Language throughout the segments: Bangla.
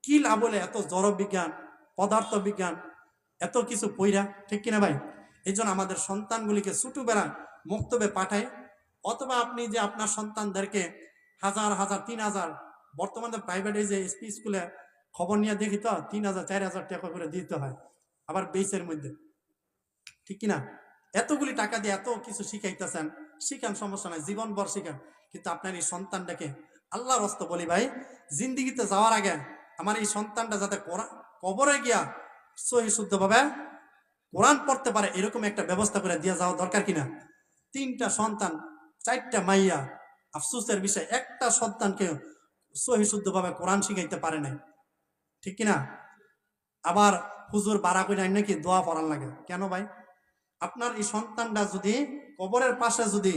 কি লাভ হলে এত জড় বিজ্ঞান, পদার্থ বিজ্ঞান, এত কিছু পইরা, ঠিক কিনা ভাই? এই জন্য আমাদের সন্তানগুলিকে ছোটবেলা মক্তবে পাঠায়, অথবা আপনি যে আপনার সন্তানদেরকে হাজার হাজার 3,000, বর্তমানে প্রাইভেট এই যে এসপি স্কুলে খবর নিয়ে দেখি তো 3,000 4,000 টাকা করে দিতে হয়, আবার বেসের মধ্যে, ঠিক কিনা? এতগুলি টাকা দিয়ে এত কিছু শিখাইতেছেন, শিখান, সমস্যা নাই, জীবনভর শিখান, কিন্তু আপনার এই সন্তানটাকে আল্লাহর রাস্তা বলি ভাই, জিন্দিগিতে যাওয়ার আগে আমার এই সন্তানটা যাতে কবরে গিয়া সহি শুদ্ধভাবে কোরআন পড়তে পারে এরকম একটা ব্যবস্থা করে দিয়ে যাওয়া দরকার কিনা? 3টা সন্তান, 4টা মাইয়া, আফসোসের বিষয় একটা সন্তানকে সহি শুদ্ধভাবে কোরআন শিখাইতে পারে নাই, ঠিক কিনা? আবার হুজুর বাড়া করে নাকি দোয়া পড়ার লাগে কেন ভাই? আপনার এই সন্তানটা যদি কবরের পাশে যদি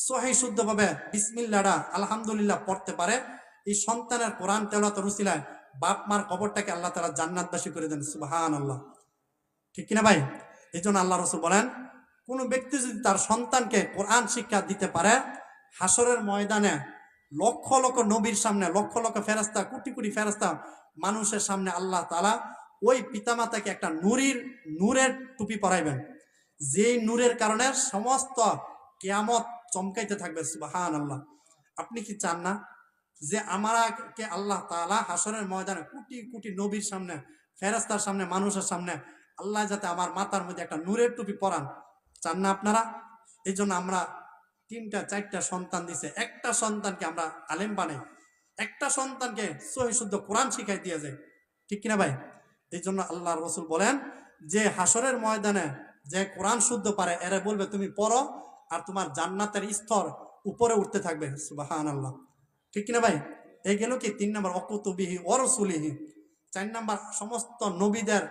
সহি শুদ্ধভাবে বিসমিল্লাহটা আলহামদুলিল্লাহ পড়তে পারে, এই সন্তানের কোরআন তেলাওয়াতের উসিলায় বাপ মার কবরটাকে আল্লাহ তাআলা জান্নাতবাসী করে দেন, সুবহানাল্লাহ, ঠিক কিনা ভাই? এই জন্য আল্লাহ রাসূল বলেন, কোন ব্যক্তি যদি তার সন্তানকে কোরআন শিক্ষা দিতে পারে, হাসরের ময়দানে লক্ষ লক্ষ নবীর সামনে, লক্ষ লক্ষ ফেরেশতা, কোটি কোটি ফেরেশতা মানুষের সামনে আল্লাহ তাআলা ওই পিতামাতাকে একটা নূরের টুপি পরাইবেন, যেই নূরের কারণে সমস্ত কিয়ামত চমকাইতে থাকবে, সুবহানাল্লাহ। আপনি কি চান না যে আমাকে আল্লাহ তাআলা হাসরের ময়দানে কোটি কোটি নবীর সামনে, ফেরেশতার সামনে, মানুষের সামনে আল্লাহ যাতে আমার মাথার মধ্যে একটা নূরের টুপি পরান? চান না আপনারা? এই জন্য আমরা 3টা 4টা সন্তান দিছে, একটা সন্তানকে আমরা আলেম বানাই, একটা সন্তানকে সহি শুদ্ধ কোরআন শিখাই দিয়ে যায়, ঠিক কিনা ভাই? এই জন্য আল্লাহর রাসূল বলেন যে হাসরের ময়দানে যে কোরআন শুদ্ধ পারে এরা বলবে তুমি পড়ো, আর তোমার জান্নাতের স্তর উপরে উঠতে থাকবে, সুবহানাল্লাহ, ঠিক কিনা ভাই? এই গেল কি 3 নম্বর, অকুতুবিহি ওয়া রাসূলিহি। 4 নম্বর, সমস্ত নবীদের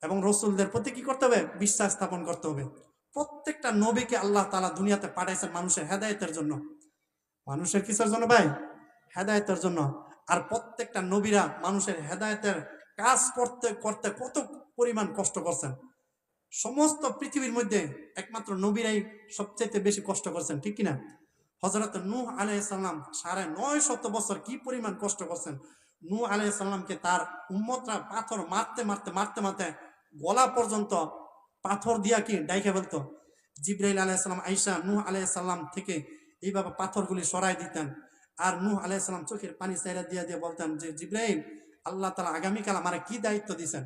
এবং রসুলদের প্রতি কি করতে হবে? বিশ্বাস স্থাপন করতে হবে। প্রত্যেকটা নবীকে আল্লাহ তাআলা দুনিয়াতে পাঠাইছেন মানুষের হেদায়েতের জন্য। মানুষের কিসের জন্য ভাই? হেদায়েতের জন্য। আর প্রত্যেকটা নবীরা মানুষের হেদায়েতের কাজ করতে করতে কত পরিমাণ কষ্ট করছেন। সমস্ত পৃথিবীর মধ্যে একমাত্র নবীরাই সবচেয়ে বেশি কষ্ট করছেন, ঠিক কিনা? হযরত নূহ আলাইহিস সালাম 950 বছর কি পরিমাণ কষ্ট করছেন। নূহ আলাইহিস সালামকে তার উম্মতরা পাথর মারতে মারতে মারতে মারতে গলা পর্যন্ত পাথর দিয়া কি ডাইকে ফেলতো। জিবরাইল আলাইহিস সালাম আইসা নূহ আলাইহিস সালাম থেকে এইভাবে পাথরগুলি সরাই দিতেন, আর নূহ আলাইহিস সালাম চোখের পানি ছাইরা দিয়া দিয়ে বলতেন যে জিবরাইল, আল্লাহ তাআলা আগামীকাল আমারে কি দায়িত্ব দিয়েছেন?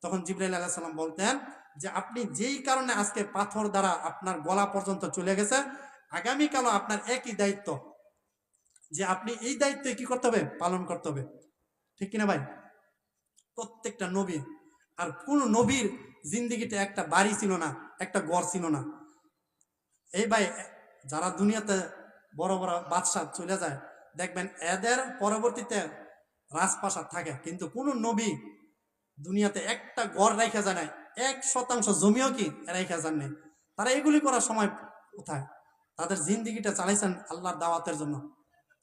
তখন জিবরাইল আলাইহিস সালাম বলতেন যে আপনি যেই কারণে আজকে পাথর দ্বারা আপনার গলা পর্যন্ত চলে গেছে, আগামীকালও আপনার একই দায়িত্ব, যে আপনি এই দায়িত্ব কি করতে হবে? পালন করতে হবে, ঠিক কিনা ভাই? প্রত্যেকটা নবী, আর কোন নবীর জিন্দিগিতে একটা বাড়ি ছিল না, একটা ঘর ছিল না। এই ভাই, যারা দুনিয়াতে বড় বড় বাদশাহ চলে যায় দেখবেন এদের পরবর্তীতে রাজপ্রাসাদ থাকে, কিন্তু কোন নবী দুনিয়াতে একটা ঘর রেখা যায় নাই, 1% জমিও কি রেখা যান নেই। তারা এগুলি করার সময় কোথায়? তাদের জিন্দিগিটা চালাইছেন আল্লাহর দাওয়াতের জন্য।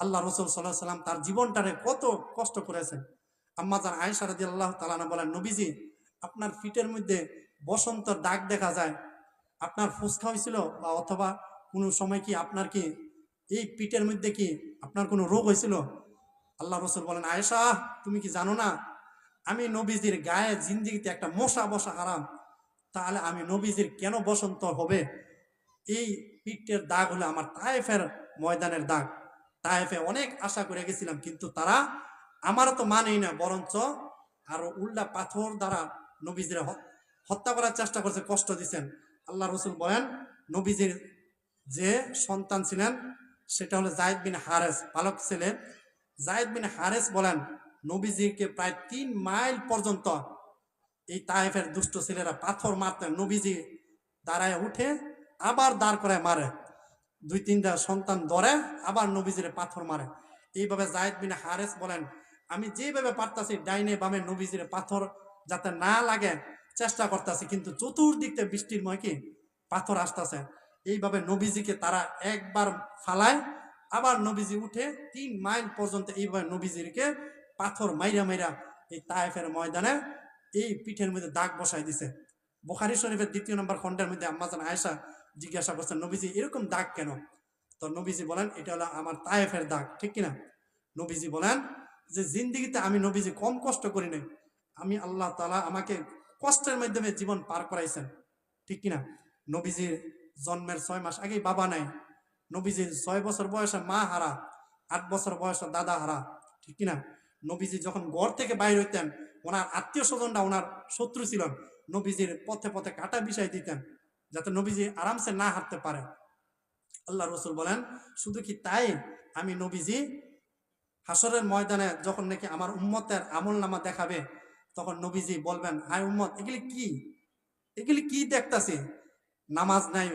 আল্লাহ রাসূল সাল্লাল্লাহু আলাইহি সাল্লাম তার জীবনটারে কত কষ্ট করেছেন। আম্মা জান আয়েশা রাদিয়াল্লাহু তাআলা আনহা বলেন, নবীজি আপনার পিঠের মধ্যে বসন্তের দাগ দেখা যায়, আপনার ফুসকা হয়েছিল, বা অথবা কোনো সময় কি আপনার কি এই পিঠের মধ্যে কি আপনার কোনো রোগ হয়েছিল? আল্লাহ রাসূল বলেন, আয়েশা তুমি কি জানো না আমি নবীজির গায়ে জিন্দিগিতে একটা মশা বসা হারাম, তাহলে আমি নবীজির কেন বসন্ত হবে? এই পিঠের দাগ হলো আমার তায়েফের ময়দানের দাগ। তায়েফে অনেক আশা করে গেছিলাম, কিন্তু তারা আমারও তো মানেই না, বরঞ্চ আরো উল্টা পাথর দ্বারা নবীজির হত্যা করার চেষ্টা করছে, কষ্ট দিচ্ছেন। আল্লাহ রসুল বলেন, নবীজির যে সন্তান ছিলেন সেটা হলো যায়েদ বিন হারেস, পালক ছেলে। যায়েদ বিন হারেস বলেন, নবীজিকে প্রায় 3 মাইল পর্যন্ত এই তায়েফের দুষ্ট ছেলেরা পাথর মারতেন, নবীজি দাঁড়ায় উঠে আবার দাঁড় করায় মারে, 2-3টা সন্তান ধরে আবার নবীজিরে পাথর মারে। এইভাবে যায়েদ বিন হারেস বলেন, আমি যেভাবে পারতাছি ডাইনে বামে নবীজিরে পাথর যাতে না লাগে চেষ্টা করতেছি, কিন্তু চতুর্দিক থেকে বৃষ্টির ময় কি পাথর আসতেছে। এইভাবে নবীজিকে তারা একবার ফালায়, আবার নবীজি উঠে 3 মাইল পর্যন্ত এইভাবে নবীজিকে পাথর মাইরা মাইরা এই তায়েফের ময়দানে এই পিঠের মধ্যে দাগ বসাই দিছে। বুখারী শরীফের 2 নম্বর খণ্ডের মধ্যে আম্মা জান আয়েশা জিজ্ঞাসা করছেন, নবীজি এরকম দাগ কেন? তো নবীজি বলেন, এটা হলো আমার তায়েফের দাগ, ঠিক কিনা? নবীজি বলেন যে জিন্দিগিতে আমি নবীজি কম কষ্ট করি নাই, আমি আল্লাহ তাআলা আমাকে কষ্টের মাধ্যমে জীবন পার করাইছেন, ঠিক কিনা? নবীজির জন্মের 6 মাস আগেই বাবা নাই, নবীজির 6 বছর বয়সে মা হারা, 8 বছর বয়সে দাদা হারা, ঠিক কিনা? নবীজি যখন ঘর থেকে বাইর হইতেন, ওনার আত্মীয় স্বজনরা ওনার শত্রু ছিলেন, নবীজির পথে পথে কাটা বিছাই দিতেন যাতে নবীজি আরামসে না হাঁটতে পারে। আল্লাহ রসুল বলেন, শুধু কি তাই, আমি নবীজি হাসরের ময়দানে যখন নাকি আমার উম্মতের আমল নামা দেখাবে, তখন নবীজি বলবেন, হায় উম্মত, এগুলি কি দেখতাছি? নামাজ নাই,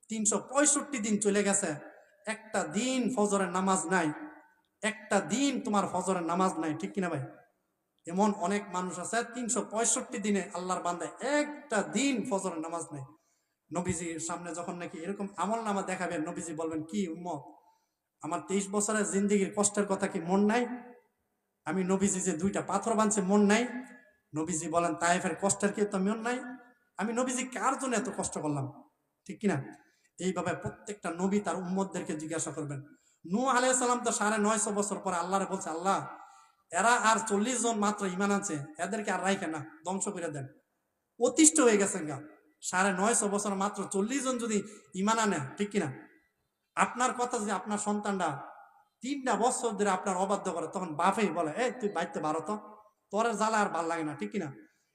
365 দিন চলে গেছে, একটা দিন ফজরের নামাজ নাই, একটা দিন তোমার ফজরের নামাজ নাই, ঠিক কিনা ভাই? এমন অনেক মানুষ আছে 365 দিনে আল্লাহর বান্দায় একটা দিন ফজরের নামাজ নাই। নবীজির সামনে যখন নাকি এরকম আমল নামা দেখাবেন, নবীজি বলবেন, কি উম্মত, আমার 23 বছরের জিন্দিগির কষ্টের কথা কি মন নাই? আমি নবীজি যে 2টা পাথর বানছে মন নাই? নবীজি বলেন, তায়েফের কষ্টের কি তো মন নাই? আমি নবীজি কার জন্য এত কষ্ট করলাম, ঠিক কিনা? এইভাবে প্রত্যেকটা নবী তার উম্মতদেরকে জিজ্ঞাসা করবেন। নূহ আলাইহিস সালাম তো 950 বছর পরে আল্লাহরে বলছে, আল্লাহ, এরা আর 40 জন মাত্র ঈমান আনছে, এদেরকে আর রাইখেন না, ধ্বংস করে দেন, অতিষ্ঠ হয়ে গেছেন গা। 950 বছর মাত্র 40 জন যদি ঈমান আনে, ঠিক কিনা? আপনার কথা যদি আপনার সন্তানরা 3টা বছর ধরে আপনার অবাধ্য করে, তখন বাপেই বলে, এই তুই বাইতে পারো তো, তোর জ্বালা আর ভাল লাগে না, ঠিক কিনা?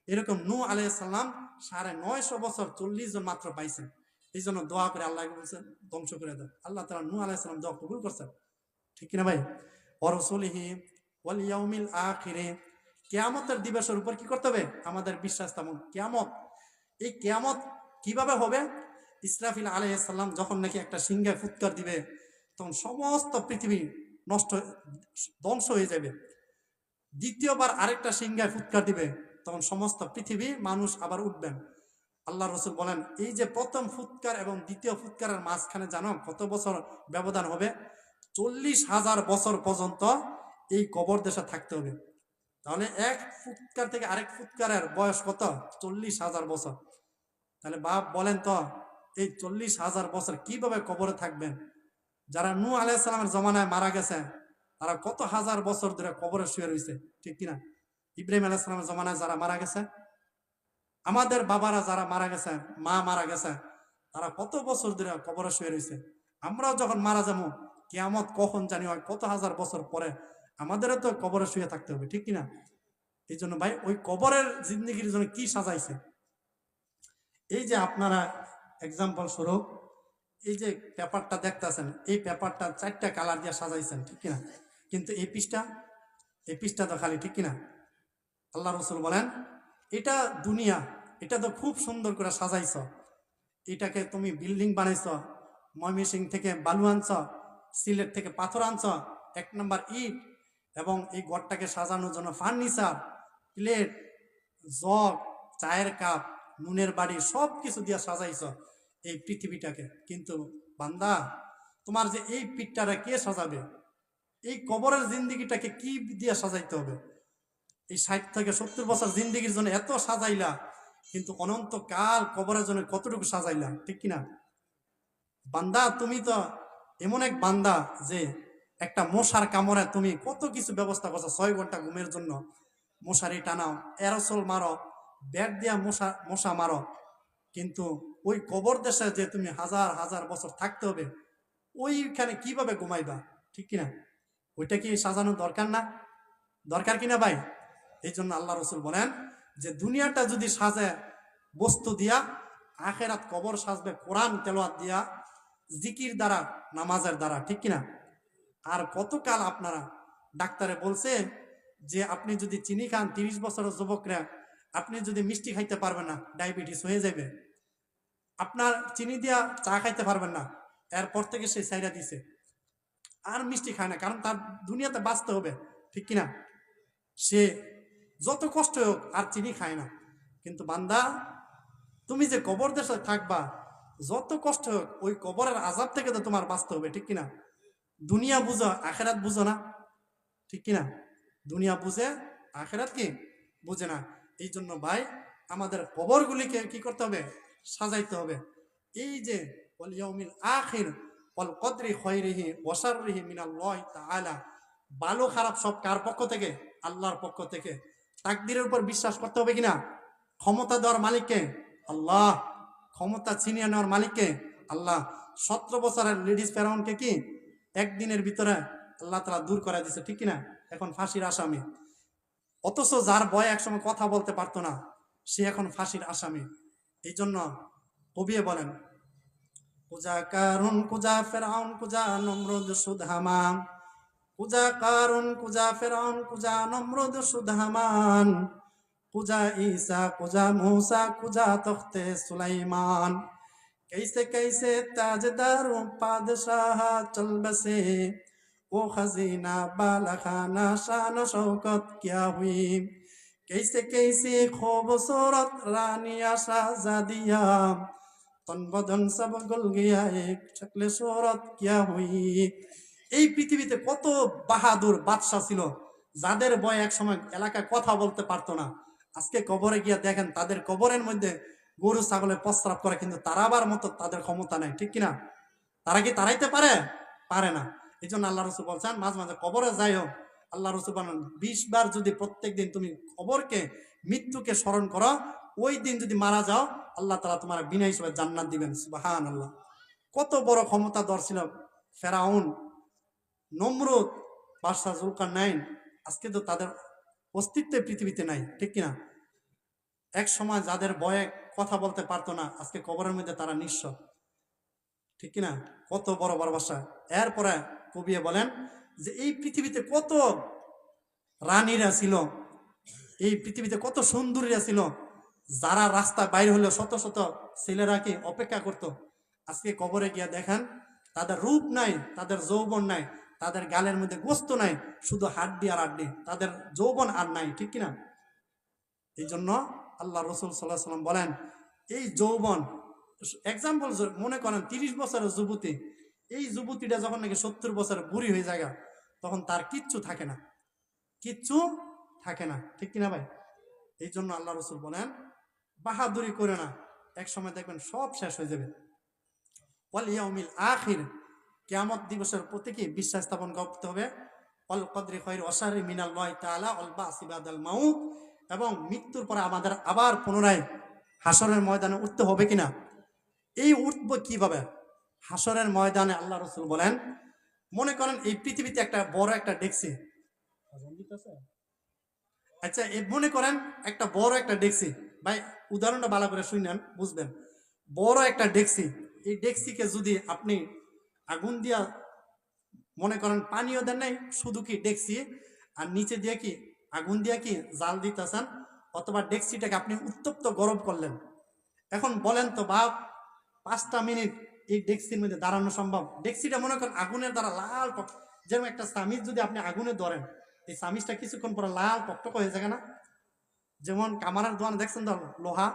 এরকম নূহ আলাইহিস সালাম 950 বছর 40 জন মাত্র পাইছেন। এই জন্য দোয়া করে আল্লাহ বলছেন, ধ্বংস করে দেন। আল্লাহ তাআলা নূহ আলাইহিস সালাম দোয়া কবুল করছেন, ঠিক কিনা ভাই? ওয়া রাসূলিহি ওয়াল ইয়াউমিল আখিরে, কিয়ামতের দিবসের উপর কি করতে হবে? আমাদের বিশ্বাস তেমন। কিয়ামত, এই কিয়ামত কিভাবে হবে? ইসরাফিল আলাইহিস সালাম যখন নাকি একটা সিংহায় ফুৎকার দিবে, তখন সমস্ত পৃথিবী নষ্ট, ধ্বংস হয়ে যাবে। দ্বিতীয়বার আরেকটা সিংহায় ফুৎকার দিবে, তখন সমস্ত পৃথিবী মানুষ আবার উঠবেন। আল্লাহ রসুল বলেন, এই যে প্রথম ফুৎকার এবং দ্বিতীয় ফুৎকারের মাঝখানে জানো কত বছর ব্যবধান হবে? 40,000 বছর পর্যন্ত এই কবর দেশে থাকতে হবে। তাহলে এক ফুৎকার থেকে আরেক ফুৎকারের বয়স কত? 40,000 বছর। তাহলে বাপ বলেন তো, এই 40,000 বছর কিভাবে কবরে থাকবেন? যারা নূহ আলাইহিস সালামের জমানায় মারা গেছে, তারা কত হাজার বছর ধরে কবরে শুয়ে রয়েছে, ঠিক কিনা? ইব্রাহিম আলাইহিস সালামের জমানায় যারা মারা গেছে, আমাদের বাবারা যারা মারা গেছে, মা মারা গেছে, তারা কত বছর ধরে কবরে শুয়ে রয়েছে। আমরাও যখন মারা যাবো, কিয়ামত কখন জানি হয়, কত হাজার বছর পরে, আমাদেরও তো কবরে শুয়ে থাকতে হবে, ঠিক কিনা? এই জন্য ভাই, ওই কবরের জিন্দেগির জন্য কি সাজাইছে? এই যে আপনারা এক্সাম্পল স্বরূপ এই যে পেপারটা দেখতেছেন, এই পেপারটা 4টা কালার দিয়ে সাজাইছেন, ঠিক কিনা? কিন্তু এই পৃষ্ঠা তো খালি, ঠিক কিনা? আল্লাহ রসুল বলেন, এটা দুনিয়া, এটা তো খুব সুন্দর করে সাজাইছ, এটাকে তুমি বিল্ডিং বানাইছ, ময়মনসিংহ থেকে বালু আনছ, সিলেট থেকে পাথর আনছ, 1 নম্বর ইট, এবং এই ঘরটাকে সাজানোর জন্য ফার্নিচার, প্লেট, জগ, চায়ের কাপ, নুনের বাড়ি, সব কিছু দিয়ে সাজাইছ এই পৃথিবীটাকে। কিন্তু বান্দা, তোমার যে এই পিঠটারে কে সাজাবে? এই কবরের জিন্দিগিটাকে কি দিয়ে সাজাইতে হবে? এই 60 থেকে 70 বছর জিন্দিগির জন্য এত সাজাইলা, কিন্তু অনন্তকাল কবরের জন্য কতটুকু সাজাইলা, ঠিক কিনা? বান্দা, তুমি তো এমন এক বান্দা যে একটা মশার কামড়ে তুমি কত কিছু ব্যবস্থা করছো, 6 ঘন্টা ঘুমের জন্য মশারি টানাও, এরোসল মারো, ব্যাট দিয়া মশা মারো, কিন্তু ওই কবর দেশে যে তুমি হাজার হাজার বছর থাকতে হবে, ওইখানে কিভাবে ঘুমাইবা, ঠিক কিনা? ওইটা কি সাজানো দরকার না? দরকার কিনা ভাই? এই জন্য আল্লাহ রসুল বলেন যে দুনিয়াটা যদি সাজে বস্তু দিয়া, আখেরাত কবর সাজবে কোরআন তেলাওয়াত দিয়া, জিকির দ্বারা, নামাজের দ্বারা, ঠিক কিনা? আর কতকাল আপনারা, ডাক্তারে বলছে যে আপনি যদি চিনি খান, 30 বছরের যুবকরা, আপনি যদি মিষ্টি খাইতে পারবেন না, ডায়াবেটিস হয়ে যাবে। আপনার চিনি দিয়া চা খাইতে পারবেন না, এরপর থেকে সে সাইরা দিছে, আর মিষ্টি খায় না, কারণ তার দুনিয়াতে বাঁচতে হবে, ঠিক কিনা? সে যত কষ্ট হোক আর চিনি খায় না। কিন্তু বান্দা, তুমি যে কবর দেশে থাকবা, যত কষ্ট হোক ওই কবরের আযাব থেকে তো তোমার বাঁচতে হবে, ঠিক কিনা? দুনিয়া বুঝো, আখেরাত বুঝো না, ঠিক কিনা? দুনিয়া বুঝে, আখেরাত কি বুঝে না। এই জন্য ভাই, আমাদের কবরগুলিকে কি করতে হবে? সাজাইতে হবে। এই যে ওয়াল ইয়াউমিল আখির ওয়াল কদরি খায়রিহি ওয়া শাররিহি মিনাল্লাহি তাআলা, ভালো খারাপ সব কার পক্ষ থেকে? আল্লাহর পক্ষ থেকে। তাকদীরের উপর বিশ্বাস করতে হবে কিনা? ক্ষমতা দেওয়ার মালিককে আল্লাহ, ক্ষমতা ছিনিয়ে নেওয়ার মালিককে আল্লাহ। 17 বছরের লেডিস ফেরাউনকে কি একদিনের ভিতরে আল্লাহ তাআলা দূর করে দিয়েছে, ঠিক কিনা? এখন ফাঁসির আসামি। অথচ যার ভয় একসময় কথা বলতে পারতো না, সে এখন ফাঁসির আসামি। এই জন্য কবি বলেন, কুজা কারুন কুজা ফেরাউন কুজা নমরুদ সুদ হামান, কুজা কারুন কুজা ফেরাউন কুজা নমরুদ সুদ হামান, কুজা ঈসা কুজা मूसा কুজা তখতে সুলাইমান, कैसे कैसे ताजदारों पादशाह चल बसे, वो खजीना बालखाना शान शौकत क्या हुई, कैसे कैसे खूबसूरत रानिया शाहजादिया, तन बदन सब गुल गया एक शक्ल सूरत क्या हुई। এই পৃথিবীতে কত বাহাদুর বাদশা ছিল যাদের বয় এক সময় এলাকায় কথা বলতে পারতো না। আজকে কবরে গিয়া দেখেন তাদের কবরের মধ্যে গরু ছাগলের প্রস্রাব করে, কিন্তু তারাবার মতো তাদের ক্ষমতা নাই, ঠিক কিনা? তারা কি তারাইতে পারে? পারে না। এই জন্য আল্লাহ রসুল বলছেন মাঝে মাঝে কবরে যাইও। আল্লাহ রসুল বলেন 20 বার যদি প্রত্যেক দিন তুমি কবরকে, মৃত্যুকে স্মরণ করো, ওই দিন যদি মারা যাও আল্লাহ তাআলা তোমার বিনা হিসেবে জান্নাত দিবেন। সুবহানাল্লাহ। কত বড় ক্ষমতাধর ছিল ফেরাউন, নমরুদ, বাদশা জুলকারনাইন। আজকে তো তাদের অস্তিত্বে পৃথিবীতে নাই, ঠিক কিনা? এক সময় যাদের ভয়ে কথা বলতে পারতো না, আজকে কবরের মধ্যে তারা নিঃস্ব, ঠিক কিনা? কত বড় বড় বাদশা। এরপরে কবি বলেন যে এই পৃথিবীতে কত রানীরা ছিল, এই পৃথিবীতে কত সুন্দরীরা ছিল, যারা রাস্তা বাইরে হলে শত শত ছেলেরা কি অপেক্ষা করত। আজকে কবরে গিয়া দেখেন তাদের রূপ নাই, তাদের যৌবন নাই, তাদের গালের মধ্যে গোস্ত নাই, শুধু হাড্ডি আর হাড্ডি, তাদের যৌবন আর নাই, ঠিক কিনা? এই জন্য আল্লাহ রসুল সাল্লাল্লাহু আলাইহি ওয়াসাল্লাম বলেন এই যৌবন, এক্সাম্পল মনে করেন 30 বছরের যুবতী, এই যুবতীটা যখন নাকি 70 বছরের বুড়ি হয়ে যায় তখন তার কিচ্ছু থাকে না, কিচ্ছু থাকে না, ঠিক কিনা ভাই? এই জন্য আল্লাহ রসুল বলেন বাহাদুরি করে না, এক সময় দেখবেন সব শেষ হয়ে যাবে। ওয়াল ইয়াউমিল আখির, কিয়ামত দিবসের প্রতি কি বিশ্বাস স্থাপন করতে হবে। ওয়াল কদরি খায়রি ওয়া শাররি মিনাল্লাহি তাআলা ওয়াল বাসি বাদাল মাউত, এবং মৃত্যুর পরে আমাদের আবার পুনরায় হাসরের ময়দানে উঠতে হবে কিনা। এই উঠবো কিভাবে? হাসরের ময়দানে আল্লাহ রসুল বলেন মনে করেন এই পৃথিবীতে একটা বড় একটা ডেক্সি, আচ্ছা মনে করেন একটা বড় একটা ডেক্সি, ভাই উদাহরণটা ভালো করে শুনেন বুঝবেন। বড় একটা ডেক্সি, এই ডেক্সিকে যদি আপনি আগুন দিয়া, মনে করেন পানিও দেন নাই, শুধু কি ডেক্সি আর নিচে দিয়ে কি আগুন দিয়া কি জাল দিতেছেন, অথবা ডেক্সিটাকে আপনি উত্তপ্ত গরম করলেন। এখন বলেন তো বাপ 5টা মিনিট এই ডেক্সির মধ্যে দাঁড়ানো সম্ভব? ডেক্সিটা মনে করেন আগুনের দ্বারা লাল, যেমন একটা চামিচ যদি আপনি আগুনে ধরেন, এই চামিচটা কিছুক্ষণ পরে লাল টকটক হয়ে যায় না? যেমন কামারের দোকানে দেখছেন তো লোহা,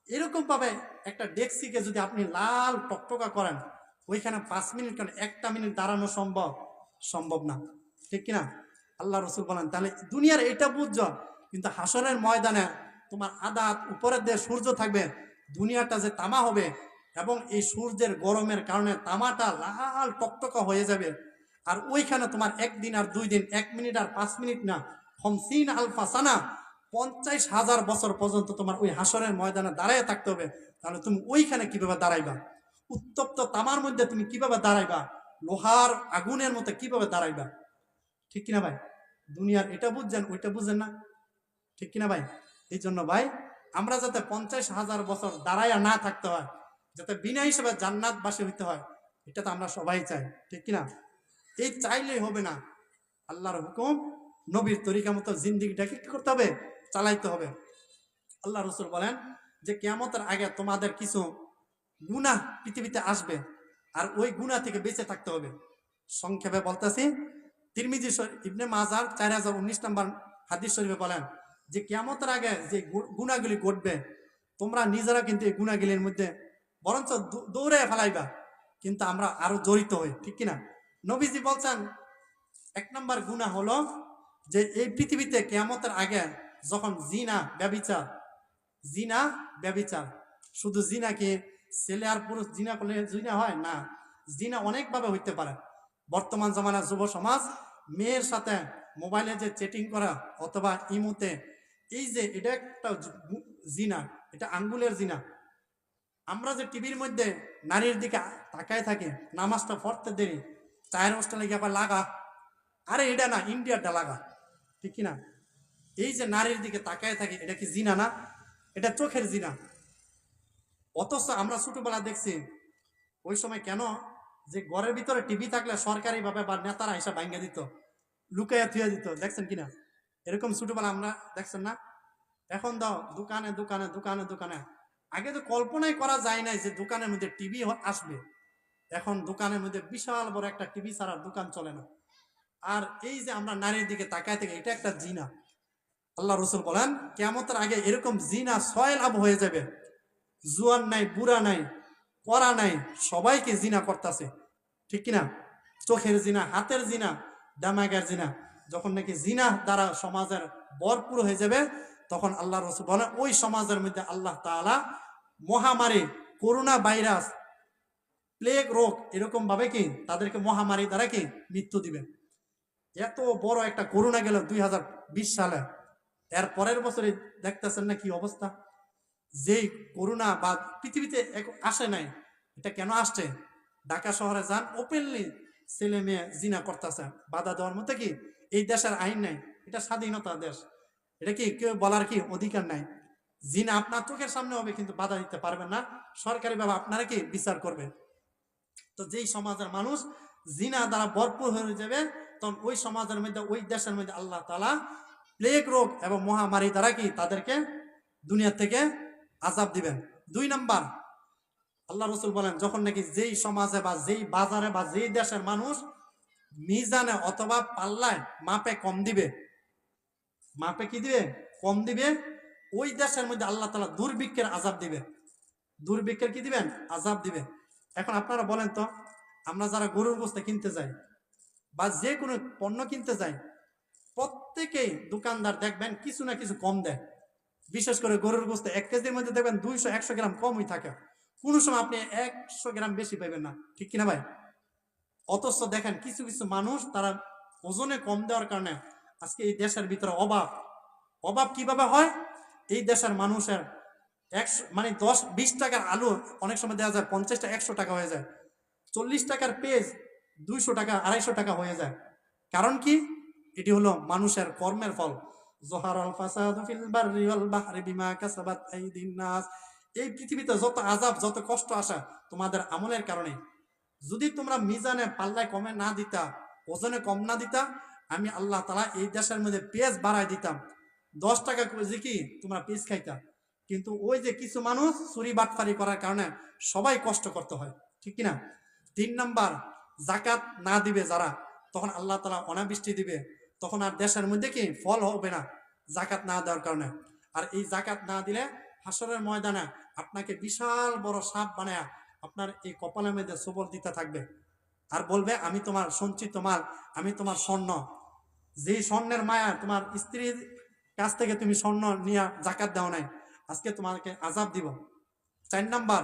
এরকম ভাবে একটা ডেক্সিকে যদি আপনি লাল টকটকা করেন, ওইখানে 5 মিনিট কেন 1টা মিনিট দাঁড়ানো সম্ভব? সম্ভব না, ঠিক কিনা? আল্লাহ রসুল বলেন তাহলে দুনিয়ার এটা বুঝছ, কিন্তু হাসরের ময়দানে তোমার আদাত উপরের দিয়ে সূর্য থাকবে, দুনিয়াটা যে তামা হবে, এবং এই সূর্যের গরমের কারণে তামাটা লাল টকটকা হয়ে যাবে। আর ওইখানে তোমার 1 দিন আর 2 দিন, 1 মিনিট আর 5 মিনিট না, 50 আলফা সানা, 50,000 বছর পর্যন্ত তোমার ওই হাসরের ময়দানে দাঁড়ায় থাকতে হবে। তাহলে তুমি ওইখানে কিভাবে দাঁড়াইবা? উত্তপ্ত তামার মধ্যে তুমি কিভাবে দাঁড়াইবা? লোহার আগুনের মধ্যে কিভাবে দাঁড়াইবা? ঠিক কিনা ভাই? দুনিয়ার এটা বুঝছেন, ওইটা বুঝছেন না, ঠিক কিনা ভাই? এই জন্য ভাই আমরা যাতে 50,000 বছর দাঁড়াইয়া না থাকতে হয়, যাতে বিনা হিসেবে জান্নাতবাসী হইতে হয়, এটা তো আমরা সবাই চাই, ঠিক কিনা? এই চাইলেই হবে না, আল্লাহর হুকুম নবীর তরিকা মতো জিন্দিগিটাকে কি করতে হবে? চালাইতে হবে। আল্লাহ রসুল বলেন যে কিয়ামতের আগে তোমাদের কিছু গুনাহ পৃথিবীতে আসবে, আর ওই গুনাহ থেকে বেঁচে থাকতে হবে। সংক্ষেপে বলতেছি, তিরমিজি ইবনে মাজার 4019 নম্বর হাদিস শরীফে বলেন যে কিয়ামতের আগে যে গুনাহগুলি ঘটবে, তোমরা নিজেরা কিন্তু এই গুনাহগুলির মধ্যে বরঞ্চ দৌড়ে ফেলাইবা, কিন্তু আমরা আরো জড়িত হই, ঠিক কিনা? নবীজি বলছেন 1 নম্বর গুনাহ হলো যে এই পৃথিবীতে কিয়ামতের আগে যখন জিনা ব্যভিচার, শুধু জিনা কি ছেলে আর পুরুষ জিনা করলে জিনা হয় না, জিনা অনেকভাবে হইতে পারে। বর্তমান জমানার যুব সমাজ মেয়ের সাথে মোবাইলে যে চ্যাটিং করা অথবা ইমোতে, এই যে এটা একটা জিনা, এটা আঙ্গুলের জিনা। আমরা যে টিভির মধ্যে নারীর দিকে তাকায় থাকি, নামাজটা পড়তে দেরি, চায়ের হোস্টেলে গিয়ে আবার লাগা, আরে এটা না, ইন্ডিয়ারটা লাগা, ঠিক কিনা? এই যে নারীর দিকে তাকায় থাকি, এটা কি জিনা না? এটা চোখের জিনা। অথচ আমরা ছোটবেলা দেখছি ওই সময় কেন যে ঘরের ভিতরে টিভি থাকলে সরকারি ভাবে বা নেতারা হিসাব ভাঙ্গা দিত, লুকাইয়া থুয়া দিত, দেখছেন কিনা? এরকম ছোটবেলা আমরা দেখছেন না? এখন দাও দোকানে দোকানে দোকানে দোকানে, আগে তো কল্পনাই করা যায় নাই যে দোকানের মধ্যে টিভি আসবে। এখন দোকানের মধ্যে বিশাল বড় একটা টিভি ছাড়া দোকান চলে না। আর এই যে আমরা নারীর দিকে তাকায় থেকে, এটা একটা জিনা। আল্লাহ রসুল বলেন কিয়ামতের আগে এরকম জিনা সয়লাভ হয়ে যাবে, জুয়ান নাই, বুড়া নাই, করা নাই, সবাইকে জিনা করতেছে, ঠিক কিনা? চোখের জিনা, হাতের জিনা, দামাগের জিনা। যখন নাকি জিনা দ্বারা সমাজের ভরপুর হয়ে যাবে, তখন আল্লাহ রসুল বলেন ওই সমাজের মধ্যে আল্লাহ তাআলা মহামারী, করোনা ভাইরাস, প্লেগ রোগ, এরকম ভাবে কি তাদেরকে মহামারী দ্বারা কি মৃত্যু দিবেন। এত বড় একটা করোনা গেল 2020 সালে, এর পরের বছরে দেখতেছেন না কি অবস্থা। যেই করোনা বা পৃথিবীতে আসে নাই, এটা কেন আসছে? ঢাকা শহরে যান, ওপেনলি ছেলে মেয়ে জিনা করতেছে, বাধা দেওয়ার মতো কি এই দেশের আইন নাই? এটা স্বাধীনতা দেশ, এটা কি কেউ বলার কি অধিকার নাই? জিনা আপনার চোখের সামনে হবে, কিন্তু বাধা দিতে পারবেন না, সরকারি ভাবে আপনারা কি বিচার করবে। তো যেই সমাজের মানুষ জিনা দ্বারা ভরপুর হয়ে যাবে, তখন ওই সমাজের মধ্যে, ওই দেশের মধ্যে আল্লাহ তাআলা প্লেগ রোগ এবং মহামারী দ্বারা কি তাদেরকে দুনিয়া থেকে আযাব দিবেন। 2 নাম্বার, আল্লাহ রসুল বলেন যখন নাকি যেই সমাজে বা যেই বাজারে বা যেই দেশের মানুষ মিজানে অথবা পাল্লায় মাপে কম দিবে, মাপে কি দিবে? কম দিবে, ওই দেশের মধ্যে আল্লাহ তাআলা দুর্ভিক্ষের আযাব দিবে। দুর্ভিক্ষের কি দিবেন? আযাব দিবে। এখন আপনারা বলেন তো, আমরা যারা গরুর গোশত কিনতে যাই বা যে কোনো পণ্য কিনতে যাই, প্রত্যেকেই দোকানদার দেখবেন কিছু না কিছু কম দেয়। বিশেষ করে গরুর গোশত 1 কেজির মধ্যে দেখবেন 200-100 গ্রাম কমই থাকে, কোনো সময় আপনি 100 গ্রাম বেশি পাইবেন না, ঠিক কিনা ভাই? অথচ দেখেন কিছু কিছু মানুষ তারা ওজনে কম দেওয়ার কারণে আজকে এই দেশের ভিতরে অভাব। অভাব কিভাবে হয়? এই দেশের মানুষের 10-20 টাকার আলু অনেক সময় দেওয়া যায় 50-100 টাকা হয়ে যায়, 40 টাকার পেঁয়াজ 200 টাকা 250 টাকা হয়ে যায়। কারণ কি? এটি হলো মানুষের কর্মের ফল। জোহারাল ফাসাদু ফিল বাররি ওয়াল বাহরি বিমা কাসাবাত আইদিন নাস। এই পৃথিবীতে যত আযাব, যত কষ্ট আসা তোমাদের আমলের কারণে। যদি তোমরা মিজানে পাল্লায় কমে না দিতা, ওজনে কম না দিতা, আমি আল্লাহ তাআলা এই দেশের মধ্যে পেঁয়াজ বাড়ায় দিতাম, 10 টাকা কেজি কি তোমরা পেঁয়াজ খাইতা। কিন্তু ওই যে কিছু মানুষ চুরি বাটফারি করার কারণে সবাই কষ্ট করতে হয়, ঠিক কিনা? 3 নাম্বার, জাকাত না দিবে যারা, তখন আল্লাহ তাআলা অনাবৃষ্টি দিবে, তখন আর দেশের মধ্যে কি ফল হবে না, জাকাত না দেওয়ার কারণে। আর এই জাকাত না দিলে হাসরের ময়দানে আপনাকে বিশাল বড় সাপ বানায় আপনার এই কপালের মধ্যে সবল দিতে থাকবে, আর বলবে আমি তোমার সঞ্চিত মাল, আমি তোমার স্বর্ণ, যেই স্বর্ণের মায়া তোমার স্ত্রীর কাছ থেকে তুমি স্বর্ণ নিয়ে জাকাত দাও নাই, আজকে তোমাকে আযাব দিব। 4 নাম্বার,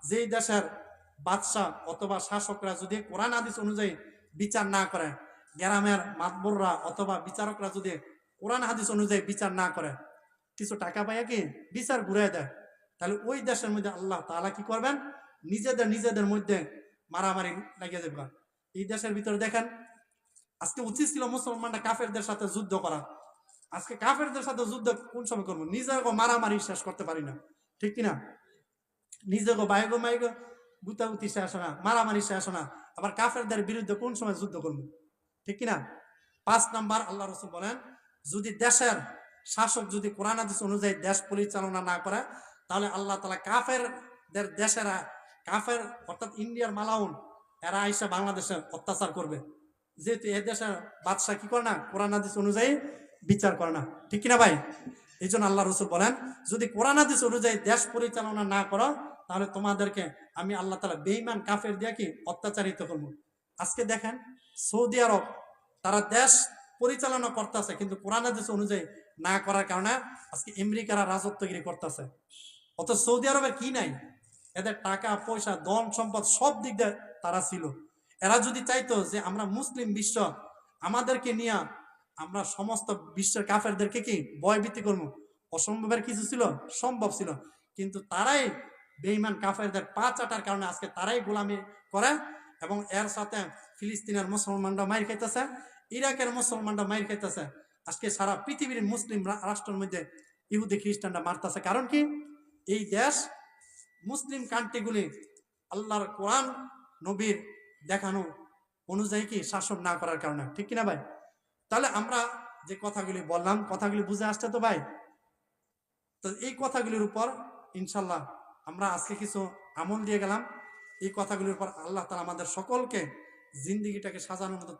যেই দেশের বাদশাহ অথবা শাসকরা যদি কোরআন হাদিস অনুযায়ী বিচার না করে, গ্রামের মাতবররা অথবা বিচারকরা যদি কোরআন হাদিস অনুযায়ী বিচার না করে, কিছু টাকা পাইয়া কি বিচার ঘুরে দেয়, তাহলে ওই দেশের মধ্যে আল্লাহ তাআলা কি করবেন? নিজেদের মধ্যে মারামারি লাগিয়ে যাবে। এই দেশের ভিতরে দেখেন, আজকে উচিত ছিল মুসলমানরা কাফেরদের সাথে যুদ্ধ করা, আজকে কাফেরদের সাথে যুদ্ধ কোন সময় করবো? নিজেকে মারামারি শেষ করতে পারি না, ঠিক কিনা? নিজেকে বাইগো মাইগো গুতাগুতি শেষ না, মারামারি শেষ না, আবার কাফেরদের বিরুদ্ধে কোন সময় যুদ্ধ করবো, ঠিক কিনা? 5 নাম্বার, আল্লাহ রসুল বলেন যদি দেশের শাসক যদি কোরআন হাদিস অনুযায়ী দেশ পরিচালনা না করে, তাহলে আল্লাহ তাআলা কাফেরদের দেশেরা, কাফের অর্থাৎ ইন্ডিয়ার মালাউন, এরা আইসা বাংলাদেশে অত্যাচার করবে, যেহেতু এ দেশের বাদশাহ কি করে না, কোরআন হাদিস অনুযায়ী বিচার করে না, ঠিক কিনা ভাই? এই জন্য আল্লাহ রসুল বলেন যদি কোরআন হাদিস অনুযায়ী দেশ পরিচালনা না করো, তাহলে তোমাদেরকে আমি আল্লাহ তাআলা বেঈমান কাফের দিয়ে কি অত্যাচারিত করবো। আজকে দেখেন সৌদি আরব, তারা দেশ পরিচালনা করতেছে, কিন্তু কোরআন হাদিস অনুযায়ী না করার কারণে আজকে আমেরিকারা রাজত্বগিরি করতেছে। অত সৌদি আরবের কি নাই? এদের টাকা পয়সা, ধন সম্পদ সব দিক দিয়ে তারা ছিল। এরা যদি চাইতো যে আমরা মুসলিম বিশ্ব, আমাদেরকে নিয়ে আমরা সমস্ত বিশ্বের কাফেরদেরকে কি ভয়ভীতি করবো? অসম্ভবের কিছু ছিল, সম্ভব ছিল। কিন্তু তারাই বেঈমান কাফেরদের পা চাটার কারণে আজকে তারাই গোলামি করে, এবং এর সাথে ফিলিস্তিনের মুসলমানরা মাইর খাইতেছে, ইরাকের মুসলমানরা মাইর খাইতেছে, আজকে সারা পৃথিবীর মুসলিম রাষ্ট্রের মধ্যে ইহুদি খ্রিস্টানরা মারতেছে। কারণ কি? এই দেশ মুসলিম কান্ট্রিগুলি আল্লাহর কোরআন নবীর দেখানো অনুযায়ী কি শাসন না করার কারণে, ঠিক কিনা ভাই? তাহলে আমরা যে কথাগুলি বললাম, কথাগুলি বুঝে আসছে তো ভাই? তো এই কথাগুলির উপর ইনশাল্লাহ আমরা আজকে কিছু আমল দিয়ে গেলাম। এই কথাগুলির উপর আল্লাহ তাআলা আমাদের সকলকে জিন্দিগিটাকে সাজানোর মতো